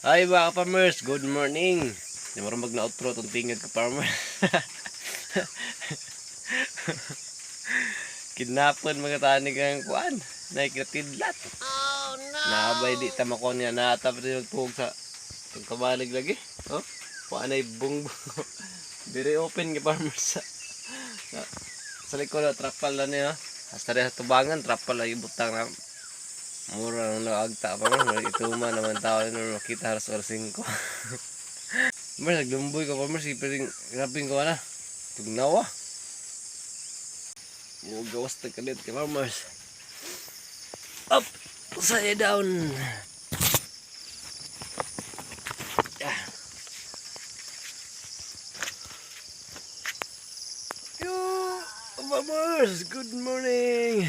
Hi mga ka-farmers, good morning. Di mo rin mag-na-outro itong tingad ka-farmer. Kidnapon mga tanig ng kuan. Naikatidlat. Oh no! Naabay di tamakon niya. Natap rin magpuhog sa itong kabalig lagi. Oh, kuan ay bungbong. Very open ka-farmers. Sa likod na trapal na niya. Hasta rin sa tubangan, trapal na ibutang na. Mura nang naagta pa man, ituma naman tao nung nakita halos oras 5. Mas naglumboy ka pa mas, ipiring raping ko na. Tugnawa. Yung gawas na kalit ka farmers. Up! Saya down! Yeah. Yo! Farmers! Good morning!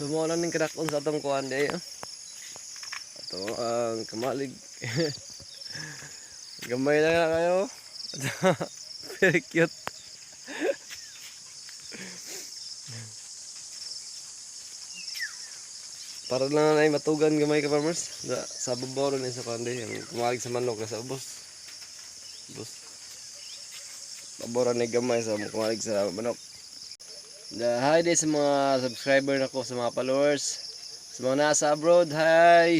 Sumulan ng kadakon sa atong kuhan day. Ito ang kamalig. Gamay na nga kayo. Very cute. Para lang na matugan gamay ka farmers. Sa babaw rin sa kuhan day. Yung kumalig sa manok sa ubos. Babaw rin gamay sa kumalig sa manok. Hi day sa mga subscriber na ko, sa mga followers, sa mga nasa abroad, hi!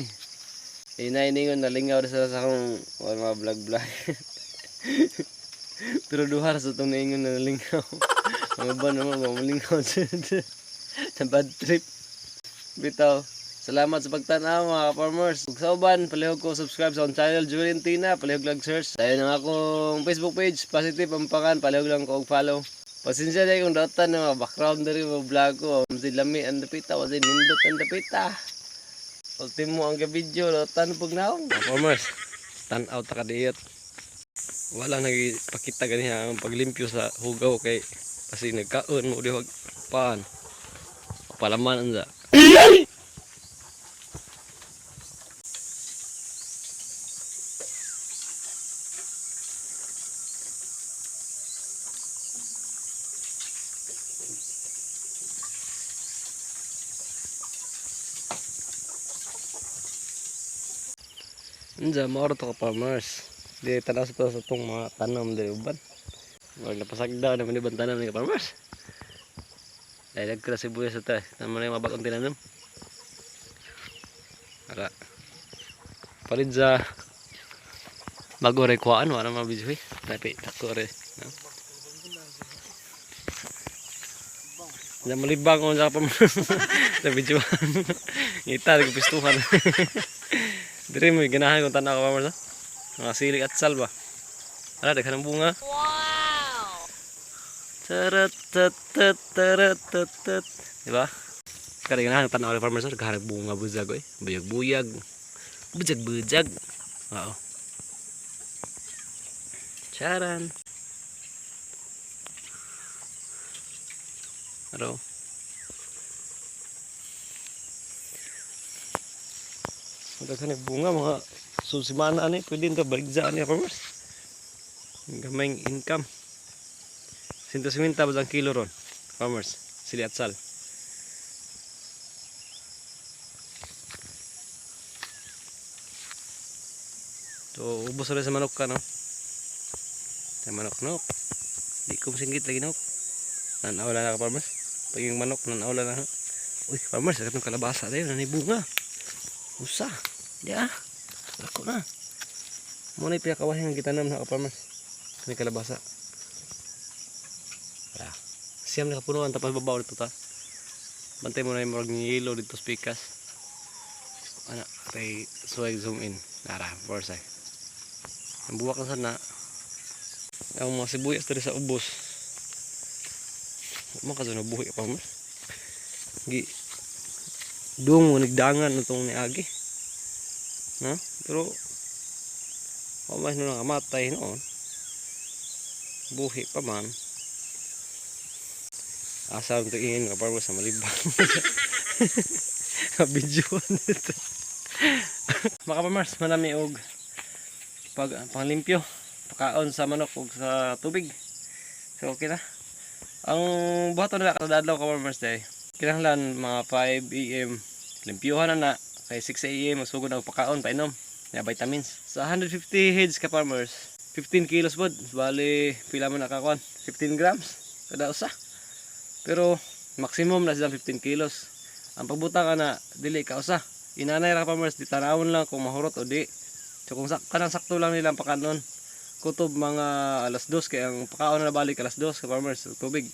Inainingon nalingaw sa akong mga vlog. Pero duhar sa itong naingon na nalingaw. Mga ba naman malingaw sa bad trip. Bitaw, salamat sa pagtanaw mga ka-farmers. Kung sa uban, palihog ko subscribe sa akong channel Julientina, palihog lang search. Tayo ng akong Facebook page, Positive Ampangan, palihog lang ko og follow. Pasensya na kung datan na mga background na rin mga vlog ko. Kasi lami ang dapita, kasi nindot ang dapita. Ultimo ang ka-video, datan pag naong. Farmers, stand out ka diyot. Wala nagpakita ganiya ang paglimpyo sa hugaw kay kasi nagkaon mo di wag paan. Palaman ang za. Andiyan, mauro to ka farmers. Di tanas pa sa itong mga tanam dari uban. Wag napasagda naman ibang tanam ni farmers. Dahil nagkira sibuyas ito eh. Naman na yung mabakong tinanam. Para palit sa bago rin kuhaan. Wala naman video eh. Tapi tako rin. No? Diyan malibang ko sa farmers. Sa video. Ngita, nagpistuhan. Dire mo ganahan kung tanaw ka farmers ha. Mga silik at salba. Ala, daghan ng bunga. Wow! Tarat. Diba? Kada ganahan ng tanaw ka farmers ha. Daghan ng bunga buzag eh. Buyag-buyag. Bujag-bujag. Oo. Charan. Ano? Daghan ng bunga mga susimana ani pwede nito baligzaan niya farmers. Gamayng income. 150 ba ang kilo ron farmers sili at sal. So ubos rin sa manok ka no. Sa manok no. Di ko singgit lagi no. Nanawala na ka farmers. Pag yung manok nanawala na. Uy farmers katong kalabasa tayo na bunga. Usa. Di Lako na. Muna yung pinakawahin ang gitanam na ka-farmers. May kalabasa. Wala. Siyam na kapunuan tapos babaw dito ta. Bantay mo na yung marag niyelo dito sa pikas. Ano, kay suwag zoom in. Nara, forsay. Ang buwak na sana. Ang mga sibuyas tadi sa ubos. Makaso na buhi ka-farmers. Doon mo nagdangan itong niagi. No? Pero mas nung nakamatay noon. Buhi pa man. Asam tingin ka para sa malibang. Kabidyoan nito. Mga farmers, manami og panglimpyo. Pakaon sa manok og sa tubig. So okay na. Ang buhaton nila katadadlaw ka farmers day. Kinahanglan mga 5 AM limpyuhan na kay 6 AM masugod ang pakaon painom. na vitamins. Sa 150 heads ka farmers, 15 kilos pod. Bali, pila mo nakakuan? 15 grams kada usa. Pero maximum na silang 15 kilos. Ang pagbuta ka na dili ka usa. Inanay ra farmers, di tanawon lang kung mahurot o di. So kung kanang sakto lang nilang pakanon, kutob mga alas 2 kay ang pakaon na balik alas 2 ka farmers ug tubig.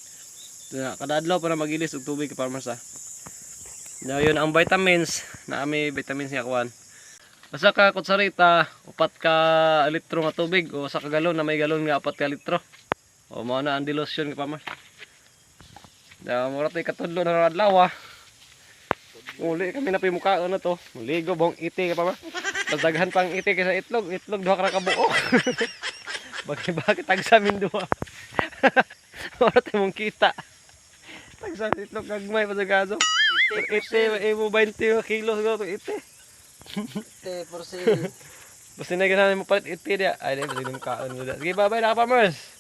Kada adlaw para magilis og tubig ka farmers ha. Now yun ang vitamins, na may vitamins nga kuan. Basta ka kutsarita, 4 ka litro nga tubig o sa galon na may galon nga 4 ka litro. O mao na ang dilution ka farmers. Da mura tay katudlo na adlaw. Uli kami na pimukaon na to. Ligo bong iti ka farmers. Daghan pang iti kaysa itlog, duha ka ra ka buok. Bakit tagsa min duha. Ora tay mong kita. Tagsa itlog gagmay pa sa gaso. Ite mo 20 kilos go to ite. Ite por si basta na ganahan mo palit ite dia. Ay, dai basta kaon mo. Sige, bye-bye na farmers.